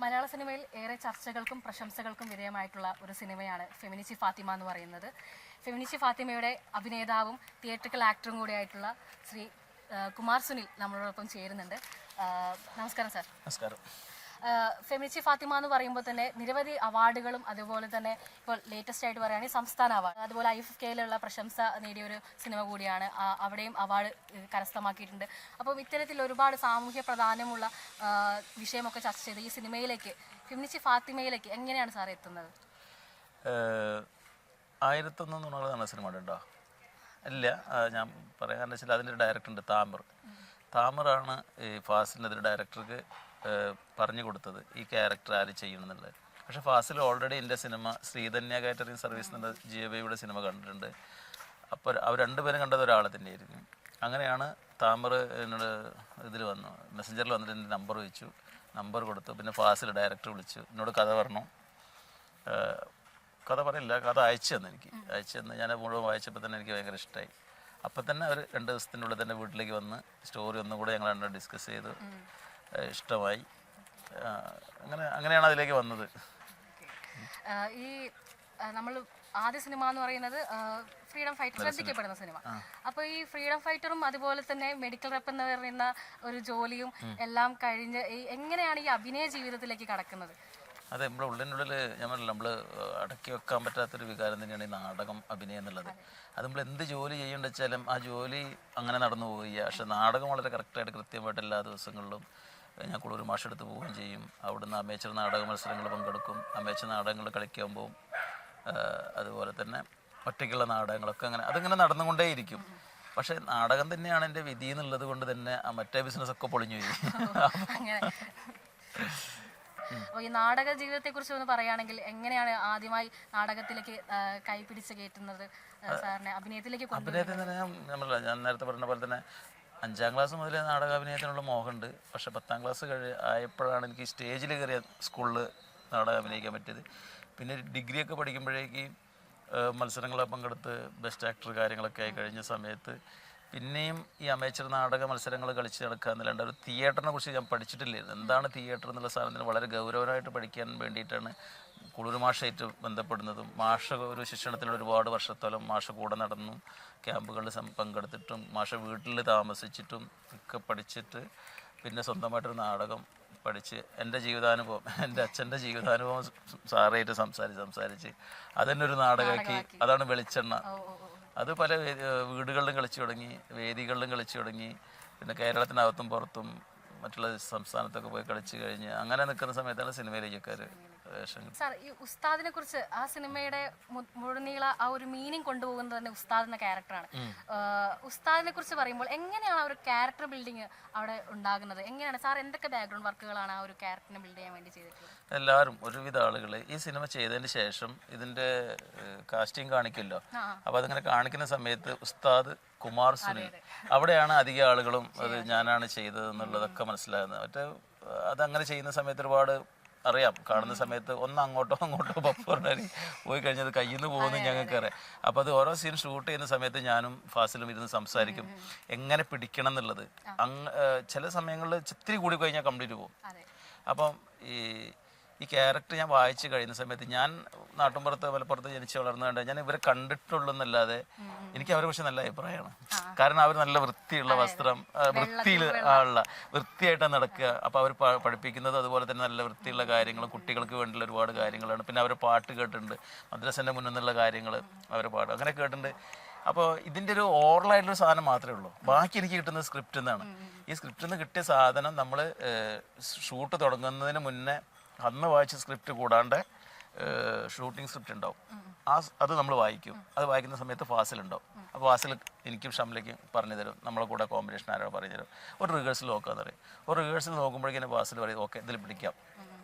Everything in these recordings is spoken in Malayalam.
മലയാള സിനിമയിൽ ഏറെ ചർച്ചകൾക്കും പ്രശംസകൾക്കും വിധേയമായിട്ടുള്ള ഒരു സിനിമയാണ് ഫെമിനിച്ചി ഫാത്തിമ എന്ന് പറയുന്നത്. ഫെമിനിച്ചി ഫാത്തിമയുടെ അഭിനേതാവും തിയേറ്ററിക്കൽ ആക്ടറും കൂടിയായിട്ടുള്ള ശ്രീ കുമാർ സുനിൽ നമ്മളോടൊപ്പം ചേരുന്നുണ്ട്. നമസ്കാരം സാർ. നമസ്കാരം. ഫെമിനിച്ചി ഫാത്തിമ എന്ന് പറയുമ്പോൾ തന്നെ നിരവധി അവാർഡുകളും അതുപോലെ തന്നെ ഇപ്പോൾ ലേറ്റസ്റ്റ് ആയിട്ട് പറയുകയാണെങ്കിൽ സംസ്ഥാന അവാർഡ്, അതുപോലെ IFFKയിലുള്ള പ്രശംസ നേടിയൊരു സിനിമ കൂടിയാണ്. അവിടെയും അവാർഡ് കരസ്ഥമാക്കിയിട്ടുണ്ട്. അപ്പം ഇത്തരത്തിൽ ഒരുപാട് സാമൂഹ്യ പ്രാധാന്യമുള്ള വിഷയമൊക്കെ ചർച്ച ചെയ്ത് ഈ സിനിമയിലേക്ക്, ഫെമിനിച്ചി ഫാത്തിമയിലേക്ക് എങ്ങനെയാണ് സാർ എത്തുന്നത്? 1001 എന്നുള്ളതാണ് സിനിമ ഉണ്ടോ? ഇല്ല, ഞാൻ പറയാൻ വെച്ചാൽ അതിൻ്റെ ഡയറക്ടർ ഉണ്ട്, താമറാണ് ഈ ഫാസിലിൻ്റെ അതിൻ്റെ ഡയറക്ടർക്ക് പറഞ്ഞു കൊടുത്തത് ഈ ക്യാരക്ടർ ആര് ചെയ്യണമെന്നുള്ളത്. പക്ഷേ ഫാസിൽ ഓൾറെഡി എൻ്റെ സിനിമ ശ്രീധന്യ കാറ്ററിംഗ് സർവീസ് എന്നുള്ള GAVയുടെ സിനിമ കണ്ടിട്ടുണ്ട്. അപ്പോൾ അവർ രണ്ടുപേരും കണ്ടത് ഒരാളെ തന്നെയായിരിക്കും. അങ്ങനെയാണ് താമർ എന്നോട് ഇതിൽ വന്നു, മെസ്സഞ്ചറിൽ വന്നിട്ട് എൻ്റെ നമ്പർ ചോദിച്ചു, നമ്പർ കൊടുത്തു. പിന്നെ ഫാസിൽ ഡയറക്ടർ വിളിച്ചു, എന്നോട് കഥ പറഞ്ഞു. കഥ പറയില്ല, കഥ അയച്ചു തന്നു. അയച്ചു തന്ന് ഞാൻ മുഴുവൻ വായിച്ചപ്പോൾ തന്നെ എനിക്ക് ഭയങ്കര ഇഷ്ടമായി. അപ്പം തന്നെ അവർ 2 ദിവസത്തിനുള്ളിൽ തന്നെ വീട്ടിലേക്ക് വന്ന് സ്റ്റോറി ഒന്നും കൂടെ ഞങ്ങൾ രണ്ടും ഡിസ്കസ് ചെയ്ത് ഇഷ്ടമായി. അങ്ങനെയാണ് അതിലേക്ക് വന്നത്. ഈ നമ്മൾ ആദ്യ സിനിമ എന്ന് പറയുന്നത് ഫ്രീഡം ഫൈറ്റർ, ശ്രദ്ധിക്കപ്പെടുന്ന സിനിമ. അപ്പോൾ ഈ ഫ്രീഡം ഫൈറ്ററും അതുപോലെ തന്നെ മെഡിക്കൽ റെപ്പ് എന്ന് പറയുന്ന ഒരു ജോലിയും എല്ലാം കഴിഞ്ഞ് എങ്ങനെയാണ് ഈ അഭിനയ ജീവിതത്തിലേക്ക് കടക്കുന്നത്? അതെ, നമ്മുടെ ഉള്ളിനുള്ളിൽ നമ്മൾ അടക്കി വെക്കാൻ പറ്റാത്തൊരു വികാരം തന്നെയാണ് ഈ നാടകം, അഭിനയം എന്നുള്ളത്. അത് നമ്മൾ എന്ത് ജോലി ചെയ്യേണ്ട വെച്ചാലും ആ ജോലി അങ്ങനെ നടന്നു പോവുക. പക്ഷെ നാടകം വളരെ കറക്റ്റായിട്ട് കൃത്യമായിട്ട് എല്ലാ ദിവസങ്ങളിലും ഞാൻ കൂടുതൽ മാഷെടുത്ത് പോവുകയും ചെയ്യും. അവിടുന്ന് അമേച്ചർ നാടക മത്സരങ്ങൾ പങ്കെടുക്കും, അമേച്ചർ നാടകങ്ങൾ കളിക്കാൻ പോവും. അതുപോലെ തന്നെ ഒറ്റയ്ക്കുള്ള നാടകങ്ങളൊക്കെ അതിങ്ങനെ നടന്നുകൊണ്ടേയിരിക്കും. പക്ഷേ നാടകം തന്നെയാണ് എൻ്റെ വിധി എന്നുള്ളത് കൊണ്ട് തന്നെ ആ മറ്റേ ബിസിനസ്സൊക്കെ പൊളിഞ്ഞു പോയി. ഈ നാടക ജീവിതത്തെ കുറിച്ച് ഒന്ന് പറയുകയാണെങ്കിൽ എങ്ങനെയാണ് ആദ്യമായി നാടകത്തിലേക്ക് കൈപിടിച്ച് കയറ്റുന്നത് സാറിനെ, അഭിനയത്തിലേക്ക്? അഭിനയത്തിൽ തന്നെ ഞാൻ നേരത്തെ പറഞ്ഞ പോലെ തന്നെ 5ാം ക്ലാസ് മുതലേ നാടകാഭിനയത്തിനുള്ള മോഹമുണ്ട്. പക്ഷേ 10ാം ക്ലാസ് ആയപ്പോഴാണ് എനിക്ക് സ്റ്റേജിൽ കയറിയ സ്കൂളിൽ നാടകം അഭിനയിക്കാൻ പറ്റിയത്. പിന്നെ ഡിഗ്രിയൊക്കെ പഠിക്കുമ്പോഴേക്ക് മത്സരങ്ങളൊക്കെ പങ്കെടുത്ത് ബെസ്റ്റ് ആക്ടർ കാര്യങ്ങളൊക്കെ ആയി കഴിഞ്ഞ സമയത്ത് പിന്നെയും ഈ അമേച്ചർ നാടക മത്സരങ്ങൾ കളിച്ച് നടക്കുക എന്നല്ലാണ്ട് ഒരു തിയേറ്ററിനെ കുറിച്ച് ഞാൻ പഠിച്ചിട്ടില്ലായിരുന്നു. എന്താണ് തിയേറ്റർ എന്നുള്ള സാധനത്തിന് വളരെ ഗൗരവമായിട്ട് പഠിക്കാൻ വേണ്ടിയിട്ടാണ് കുളൂർ മാഷായിട്ട് ബന്ധപ്പെടുന്നതും. മാഷ ഒരു ശിക്ഷണത്തിൽ ഒരുപാട് വർഷത്തോളം മാഷ കൂടെ നടന്നും ക്യാമ്പുകളിൽ പങ്കെടുത്തിട്ടും മാഷ വീട്ടിൽ താമസിച്ചിട്ടും ഒക്കെ പഠിച്ചിട്ട് പിന്നെ സ്വന്തമായിട്ടൊരു നാടകം പഠിച്ച് എൻ്റെ ജീവിതാനുഭവം, എൻ്റെ അച്ഛൻ്റെ ജീവിതാനുഭവം സാറായിട്ട് സംസാരിച്ച് അതെന്നെ ഒരു നാടകമാക്കി. അതാണ് വെളിച്ചെണ്ണ. അത് പല വീടുകളിലും കളിച്ചു തുടങ്ങി, വേദികളിലും കളിച്ചു തുടങ്ങി. പിന്നെ കേരളത്തിനകത്തും പുറത്തും മറ്റുള്ള സംസ്ഥാനത്തൊക്കെ പോയി കളിച്ചു കഴിഞ്ഞ് അങ്ങനെ നിൽക്കുന്ന സമയത്താണ് സിനിമയിലേക്കൊക്കെ സാർ, ഈ ഉസ്താദിനെ കുറിച്ച്, ആ സിനിമയുടെ മുഴുനീള ആ ഒരു മീനിങ് കൊണ്ടുപോകുന്നത് തന്നെ ഉസ്താദ് എന്ന ക്യാരക്ടറാണ്. ഉസ്താദിനെ കുറിച്ച് പറയുമ്പോൾ എങ്ങനെയാണ് ആ ഒരു ക്യാരക്ടർ ബിൽഡിങ് അവിടെ ഉണ്ടാകുന്നത്? എങ്ങനെയാണ് സാർ, എന്തൊക്കെ ബാക്ക്ഗ്രൗണ്ട് വർക്കുകളാണ് ആ ഒരു ക്യാരക്ടറിനെ ബിൽഡ് ചെയ്യാൻ വേണ്ടി ചെയ്തിട്ടുള്ളത്? എല്ലാവരും, ഒരുവിധ ആളുകൾ ഈ സിനിമ ചെയ്തതിന് ശേഷം ഇതിന്റെ കാസ്റ്റിംഗ് കാണിക്കുമല്ലോ, അപ്പൊ അതിങ്ങനെ കാണിക്കുന്ന സമയത്ത് ഉസ്താദ് കുമാർ സുനിൽ, അവിടെയാണ് അധികം ആളുകളും അത് ഞാനാണ് ചെയ്തത് എന്നുള്ളതൊക്കെ മനസ്സിലാകുന്നത്. മറ്റേ അതങ്ങനെ ചെയ്യുന്ന സമയത്ത് ഒരുപാട് അറിയാം, കാണുന്ന സമയത്ത് ഒന്ന് അങ്ങോട്ടോ പപ്പുറടി പോയി കഴിഞ്ഞത് കയ്യിൽ നിന്ന് പോകുന്നു ഞങ്ങൾക്ക് അറിയാം. അപ്പോൾ അത് ഓരോ സീൻ ഷൂട്ട് ചെയ്യുന്ന സമയത്ത് ഞാനും ഫാസിലും ഇരുന്ന് സംസാരിക്കും എങ്ങനെ പിടിക്കണം എന്നുള്ളത്. ചില സമയങ്ങളിൽ ഇത്തിരി കൂടി കഴിഞ്ഞാൽ കംപ്ലീറ്റ് പോകും. അപ്പം ഈ ക്യാരക്ടർ ഞാൻ വായിച്ച് കഴിയുന്ന സമയത്ത്, ഞാൻ നാട്ടുമ്പുറത്ത് മലപ്പുറത്ത് ജനിച്ച് വളർന്നുകൊണ്ട് ഞാൻ ഇവരെ കണ്ടിട്ടുള്ളൂ എന്നല്ലാതെ എനിക്ക് അവരെ കുറിച്ച് നല്ല അഭിപ്രായമാണ്. കാരണം അവർ നല്ല വൃത്തിയുള്ള വസ്ത്രം, വൃത്തിയായിട്ടാണ് നടക്കുക. അപ്പോൾ അവർ പഠിപ്പിക്കുന്നത് അതുപോലെ തന്നെ നല്ല വൃത്തിയുള്ള കാര്യങ്ങളും കുട്ടികൾക്ക് വേണ്ടിയുള്ള ഒരുപാട് കാര്യങ്ങളാണ്. പിന്നെ അവർ പാട്ട് കേട്ടിട്ടുണ്ട്, മദ്രസൻ്റെ മുന്നിൽ നിന്നുള്ള കാര്യങ്ങൾ അവർ പാടും, അങ്ങനെ കേട്ടിട്ടുണ്ട്. അപ്പോൾ ഇതിൻ്റെ ഒരു ഓറലായിട്ടുള്ള സാധനം മാത്രമേ ഉള്ളൂ. ബാക്കി എനിക്ക് കിട്ടുന്നത് സ്ക്രിപ്റ്റിൽ നിന്നാണ്. ഈ സ്ക്രിപ്റ്റിൽ നിന്ന് കിട്ടിയ സാധനം നമ്മൾ ഷൂട്ട് തുടങ്ങുന്നതിന് മുന്നേ അന്ന് വായിച്ച സ്ക്രിപ്റ്റ് കൂടാണ്ട് ഷൂട്ടിംഗ് സ്ക്രിപ്റ്റ് ഉണ്ടാവും. അത് നമ്മൾ വായിക്കും. അത് വായിക്കുന്ന സമയത്ത് ഫാസിലുണ്ടാവും. അപ്പോൾ ഫാസിൽ എനിക്കും ഷംലയ്ക്കും പറഞ്ഞു തരും, നമ്മളെ കൂടെ കോമ്പിനേഷൻ ആരോ പറഞ്ഞു തരും. ഒരു റിഹേഴ്സൽ നോക്കാമെന്ന് പറയും. ഒരു റിഹേഴ്സൽ നോക്കുമ്പോഴേക്കും ഫാസിൽ പറയും ഓക്കെ ഇതിൽ പിടിക്കാം.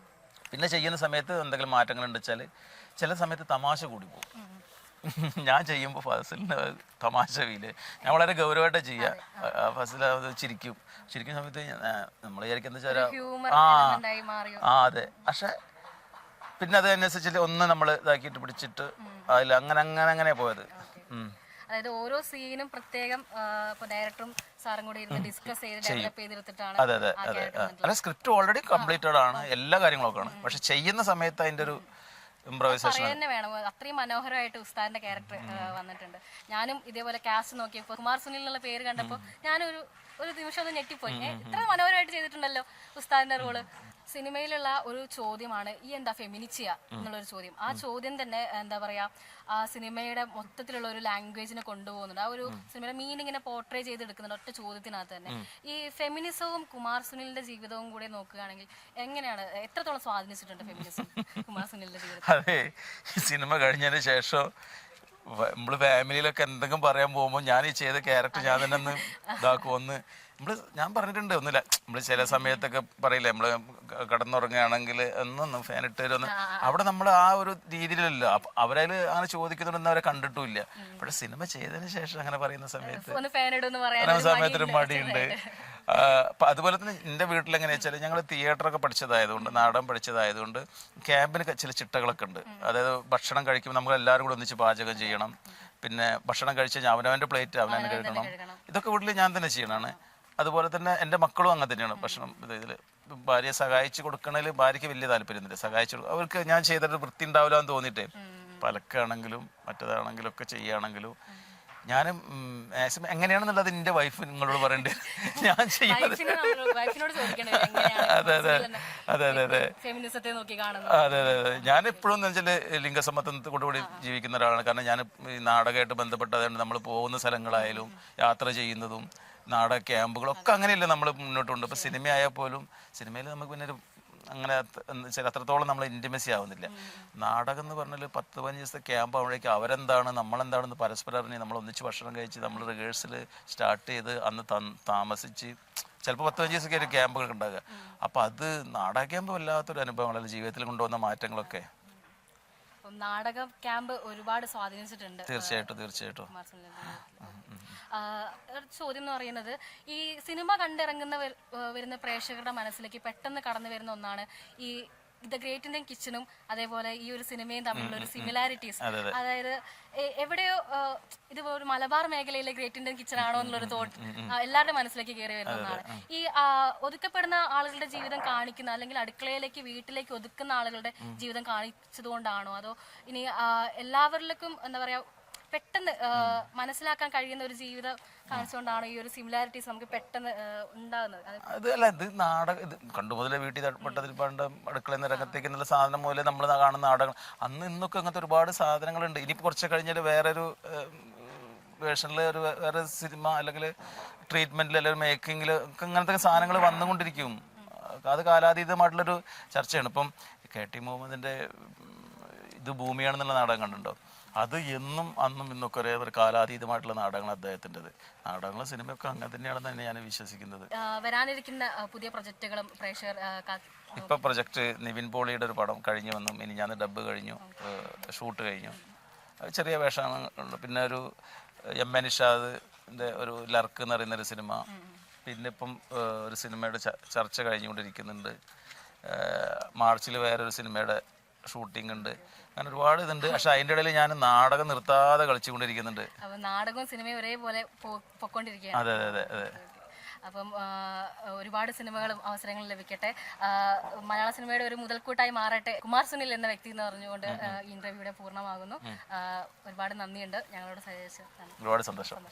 പിന്നെ ചെയ്യുന്ന സമയത്ത് എന്തെങ്കിലും മാറ്റങ്ങളുണ്ട് വെച്ചാൽ ചില സമയത്ത് തമാശ കൂടി പോകും. ഞാൻ ചെയ്യുമ്പോൾ ഫാസിലിൻ്റെ തമാശ ഫീല് ഞാൻ വളരെ ഗൗരവമായിട്ട് ചെയ്യുക. ഫാസിൽ അത് ചിരിക്കുന്ന സമയത്ത് നമ്മൾ വിചാരിക്കുന്ന വെച്ചാൽ അതെ. പക്ഷെ പിന്നെ അതനുസരിച്ചിട്ട് ഒന്ന് നമ്മൾ ഇതാക്കിയിട്ട് പിടിച്ചിട്ട് അതിൽ അങ്ങനെ പോയത്. അതായത് ഓരോ സീനും പ്രത്യേകം ഇപ്പൊ ഡയറക്ടറും സാറും കൂടി ഇരുന്ന് ഡിസ്കസ് ചെയ്ത് ഡെവലപ്പ് ചെയ്തെടുത്തിട്ടാണ് അതെ അതെ അതെ അല്ല സ്ക്രിപ്റ്റ് ഓൾറെഡി കംപ്ലീറ്റഡ് ആണ്, എല്ലാ കാര്യങ്ങളൊക്കെ ആണ്. പക്ഷെ ചെയ്യുന്ന സമയത്ത് അതിന്റെ ഒരു ഇംപ്രവൈസേഷൻ തന്നെ വേണം. അത്രയും മനോഹരമായിട്ട് ഉസ്താദിന്റെ ക്യാരക്ടർ വന്നിട്ടുണ്ട്. ഞാനും ഇതേപോലെ കാസ്റ്റ് നോക്കിയപ്പോൾ കുമാർ സുനിൽ എന്നുള്ള പേര് കണ്ടപ്പോൾ ഒരു നിമിഷം ഒന്ന് ഞെട്ടിപ്പോയി. ഇത്ര മനോഹരമായിട്ട് ചെയ്തിട്ടുണ്ടല്ലോ ഉസ്താദിന്റെ റോള്. സിനിമയിലുള്ള ഒരു ചോദ്യമാണ് ഈ എന്താ ഫെമിനിച്ചിയ എന്നുള്ളൊരു ചോദ്യം. ആ ചോദ്യം തന്നെ എന്താ പറയാ ആ സിനിമയുടെ മൊത്തത്തിലുള്ള ഒരു ലാംഗ്വേജിനെ കൊണ്ടുപോകുന്നുണ്ട്. ആ ഒരു സിനിമയുടെ മീനിങ്ങിനെ പോർട്രേ ചെയ്തെടുക്കുന്നുണ്ട് ഒറ്റ ചോദ്യത്തിനകത്ത് തന്നെ. ഈ ഫെമിനിസവും കുമാർ സുനിലിന്റെ ജീവിതവും കൂടെ നോക്കുകയാണെങ്കിൽ എങ്ങനെയാണ്, എത്രത്തോളം സ്വാധീനിച്ചിട്ടുണ്ട് ഫെമിനിസം കുമാർ സുനിലിന്റെ ജീവിതം? അതെ, ഈ സിനിമ കഴിഞ്ഞതിന് ശേഷം നമ്മള് ഫാമിലിയിലൊക്കെ എന്തെങ്കിലും പറയാൻ പോകുമ്പോൾ ഞാൻ ഈ ചെയ്ത ക്യാരക്ടർ ഞാൻ തന്നെ ഒന്ന് ഇതാക്കുമെന്ന് ഞാൻ പറഞ്ഞിട്ടുണ്ട്. ഒന്നുമില്ല, നമ്മള് ചില സമയത്തൊക്കെ പറയില്ലേ, നമ്മള് കിടന്നുറങ്ങുകയാണെങ്കിൽ ഒന്ന് ഫാൻ ഇട്ട് തരുമെന്ന്. അവിടെ നമ്മൾ ആ ഒരു രീതിയിലല്ലോ അവരതിൽ അങ്ങനെ ചോദിക്കുന്നുണ്ടെന്ന് അവരെ കണ്ടിട്ടുമില്ല. പക്ഷെ സിനിമ ചെയ്തതിന് ശേഷം അങ്ങനെ പറയുന്ന സമയത്തൊരു മടിയുണ്ട്. അതുപോലെ തന്നെ എൻ്റെ വീട്ടിൽ എങ്ങനെയാ വെച്ചാൽ ഞങ്ങൾ തിയേറ്ററൊക്കെ പഠിച്ചതായതുകൊണ്ട്, നാടകം പഠിച്ചതായതുകൊണ്ട് ക്യാമ്പിന് ചില ചിട്ടകളൊക്കെ ഉണ്ട്. അതായത് ഭക്ഷണം കഴിക്കുമ്പോൾ നമ്മൾ എല്ലാവരും കൂടെ ഒന്നിച്ച് പാചകം ചെയ്യണം. പിന്നെ ഭക്ഷണം കഴിച്ച് കഴിഞ്ഞാൽ അവനവൻ്റെ പ്ലേറ്റ് അവനവനെ കഴിക്കണം. ഇതൊക്കെ വീട്ടിൽ ഞാൻ തന്നെ ചെയ്യണമാണ്. അതുപോലെ തന്നെ എൻ്റെ മക്കളും അങ്ങനെ തന്നെയാണ്. ഭക്ഷണം ഇതിൽ ഭാര്യയെ സഹായിച്ച് കൊടുക്കണതിൽ ഭാര്യയ്ക്ക് വലിയ താല്പര്യമൊന്നുമില്ല. സഹായിച്ചു കൊടുക്കും. അവർക്ക് ഞാൻ ചെയ്തിട്ട് വൃത്തി ഉണ്ടാവില്ല എന്ന് തോന്നിയിട്ടേ പലക്കാണെങ്കിലും മറ്റേതാണെങ്കിലും ഒക്കെ ചെയ്യുകയാണെങ്കിലും ഞാനും മാക്സിമം എങ്ങനെയാണെന്നുള്ളത് എൻ്റെ വൈഫ് നിങ്ങളോട് പറയണ്ടേ, ഞാൻ ചെയ്യുന്നത്. അതെ അതെ അതെ അതെ അതെ അതെ അതെ അതെ ഞാൻ എപ്പോഴും എന്ന് വെച്ചാൽ ലിംഗസമത്വത്തോടുകൂടി ജീവിക്കുന്ന ഒരാളാണ്. കാരണം ഞാൻ ഈ നാടകമായിട്ട് ബന്ധപ്പെട്ടതുകൊണ്ട് നമ്മൾ പോകുന്ന സ്ഥലങ്ങളായാലും യാത്ര ചെയ്യുന്നതും നാടക ക്യാമ്പുകളൊക്കെ അങ്ങനെയല്ലേ നമ്മൾ മുന്നോട്ടുണ്ട്. ഇപ്പം സിനിമയായാൽ പോലും സിനിമയിൽ നമുക്ക് പിന്നെ ഒരു അങ്ങനെ അത്രത്തോളം നമ്മൾ ഇൻറ്റിമസി ആവുന്നില്ല. നാടകം എന്ന് പറഞ്ഞാൽ 10-15 ദിവസത്തെ ക്യാമ്പ് ആവുമ്പോഴേക്കും അവരെന്താണ് നമ്മളെന്താണെന്ന് പരസ്പരം അറിഞ്ഞ് നമ്മൾ ഒന്നിച്ച് ഭക്ഷണം കഴിച്ച് നമ്മൾ റിഹേഴ്സൽ സ്റ്റാർട്ട് ചെയ്ത് അന്ന് താമസിച്ച് ചിലപ്പോൾ 10-15 ദിവസമൊക്കെ ഒരു ക്യാമ്പുകൾ ഉണ്ടാകുക. അപ്പം അത് നാടക ക്യാമ്പ് വല്ലാത്തൊരു അനുഭവങ്ങളല്ല ജീവിതത്തിൽ കൊണ്ടുവന്ന മാറ്റങ്ങളൊക്കെ. നാടക ക്യാമ്പ് ഒരുപാട് സ്വാധീനിച്ചിട്ടുണ്ട്. തീർച്ചയായിട്ടും. ചോദ്യം എന്ന് പറയുന്നത്, ഈ സിനിമ കണ്ടിറങ്ങുന്ന വരുന്ന പ്രേക്ഷകരുടെ മനസ്സിലേക്ക് പെട്ടെന്ന് കടന്നു വരുന്ന ഒന്നാണ് ഈ ദ ഗ്രേറ്റ് ഇന്ത്യൻ കിച്ചണും അതേപോലെ ഈ ഒരു സിനിമയും തമ്മിലുള്ള ഒരു സിമിലാരിറ്റീസ്. അതായത് എവിടെയോ ഇത് ഒരു മലബാർ മേഖലയിലെ ഗ്രേറ്റ് ഇന്ത്യൻ കിച്ചൺ ആണോ എന്നുള്ളൊരു തോട്ട് എല്ലാവരുടെ മനസ്സിലേക്ക് കയറി വരുന്ന ഒന്നാണ്. ഈ ഒതുക്കപ്പെടുന്ന ആളുകളുടെ ജീവിതം കാണിക്കുന്ന, അല്ലെങ്കിൽ അടുക്കളയിലേക്ക് വീട്ടിലേക്ക് ഒതുക്കുന്ന ആളുകളുടെ ജീവിതം കാണിച്ചതുകൊണ്ടാണോ, അതോ ഇനി എല്ലാവരിലേക്കും എന്താ പറയാ പെട്ടെന്ന് മനസ്സിലാക്കാൻ കഴിയുന്ന ഒരു ജീവിതം കാണിച്ചുകൊണ്ടാണ് ഈ ഒരു സിമിലാരിറ്റീസ് നമുക്ക് പെട്ടെന്ന് ഉണ്ടാകുന്നത്? അതല്ല, ഇത് നാടകം ഇത് കണ്ടു മുതലേ വീട്ടിൽ തട്ടപ്പെട്ടതിൽ പണ്ട് അടുക്കളയിൽ നിന്ന് രംഗത്തേക്ക് എന്നുള്ള സാധനം മുതലേ നമ്മൾ കാണുന്ന നാടകം അന്ന് ഇന്നൊക്കെ അങ്ങനത്തെ ഒരുപാട് സാധനങ്ങളുണ്ട്. ഇനി കുറച്ച് കഴിഞ്ഞാൽ വേറൊരു വേർഷനിൽ വേറെ സിനിമ അല്ലെങ്കിൽ ട്രീറ്റ്മെന്റിൽ അല്ലെങ്കിൽ മേക്കിങ്ങിൽ ഒക്കെ അങ്ങനത്തെ സാധനങ്ങൾ വന്നുകൊണ്ടിരിക്കും. അത് കാലാതീതമായിട്ടുള്ളൊരു ചർച്ചയാണ്. ഇപ്പം KT മുഹമ്മദിന്റെ ഇത് ഭൂമിയാണെന്നുള്ള നാടകം കണ്ടിട്ടുണ്ടോ? അത് എന്നും അന്നും ഇന്നൊക്കെ ഒരേ ഒരു കാലാതീതമായിട്ടുള്ള നാടകങ്ങൾ അദ്ദേഹത്തിൻ്റെത്. നാടകങ്ങളും സിനിമയൊക്കെ അങ്ങനെ തന്നെയാണെന്ന് തന്നെ ഞാൻ വിശ്വസിക്കുന്നത്. വരാനിരിക്കുന്ന പുതിയ പ്രൊജക്ടുകളും പ്രേക്ഷകർ ഇപ്പൊ പ്രൊജക്ട് നിവിൻ പോളിയുടെ ഒരു പടം കഴിഞ്ഞു വന്നു. ഇനി ഞാൻ ഡബ് കഴിഞ്ഞു, ഷൂട്ട് കഴിഞ്ഞു. ചെറിയ വേഷമാണ്. പിന്നെ ഒരു MA നിഷാദിന്റെ ഒരു ലർക്ക് എന്ന് പറയുന്നൊരു സിനിമ. പിന്നെ ഇപ്പം ഒരു സിനിമയുടെ ചർച്ച കഴിഞ്ഞുകൊണ്ടിരിക്കുന്നുണ്ട്. മാർച്ചിൽ വേറൊരു സിനിമയുടെ ഷൂട്ടിംഗ് ഉണ്ട്. അങ്ങനെ ഒരുപാട് ഇതുണ്ട്. പക്ഷെ അതിൻ്റെ ഇടയിൽ ഞാൻ നാടകം നിർത്താതെ കളിച്ചുകൊണ്ടിരിക്കുന്നുണ്ട്. നാടകവും സിനിമയും ഒരേപോലെ പൊക്കോണ്ടിരിക്കുകയാണ്. അതെ അതെ അതെ. അപ്പം ഒരുപാട് സിനിമകളും അവസരങ്ങളും ലഭിക്കട്ടെ. മലയാള സിനിമയുടെ ഒരു മുതൽക്കൂട്ടായി മാറട്ടെ കുമാർ സുനിൽ എന്ന വ്യക്തി എന്ന് പറഞ്ഞുകൊണ്ട് ഇന്റർവ്യൂടെ പൂർണ്ണമാകുന്നു. ഒരുപാട് നന്ദിയുണ്ട് ഞങ്ങളോട് സഹകരിച്ച്. ഒരുപാട് സന്തോഷം.